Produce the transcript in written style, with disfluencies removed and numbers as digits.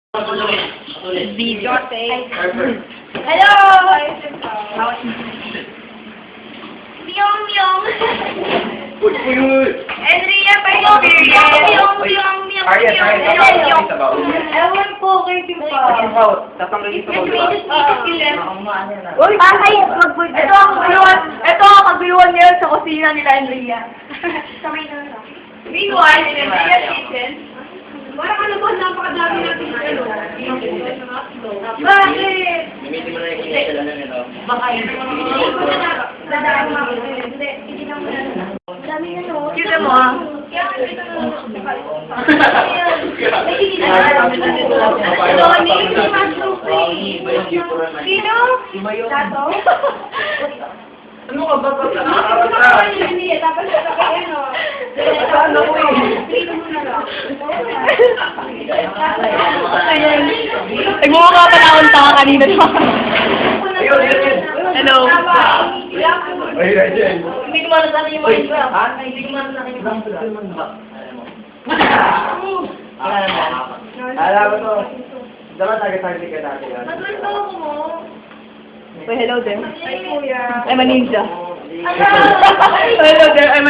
Video tape. Hello! Myong myong. Andrea, pa experience. Myong myong. Ewan po kay Timpa. Uy, bakay, ito ang kaguluhan ngayon sa kusina nila, Andrea. Kamay na lang. Meanwhile, in Andrea's kitchen, parang ano ba, napakadami natin ano. Bakit? Gamitin mo na yung kinasalanan nito. Baka yun. Dadaan mo ako. Hindi na mo na. Dami na no. Cute mo ah. Kaya nga dito na. Sino? Tato? Ano ka ba? Tapos sa kaya no. Ano ko eh? Dito mo na lang. Ayan. Nagmumukha pa na akong tanga kanina. Hello. Ay, Rachel. Hindi ko man natin yung mga iba. Hindi ko man natin yung mga iba. Alam mo to. Dapat taga-target ka dati yan. Matuloy ko mo. Say hello there. Ay, kuya. I'm a ninja. Hello. Hello there. I'm a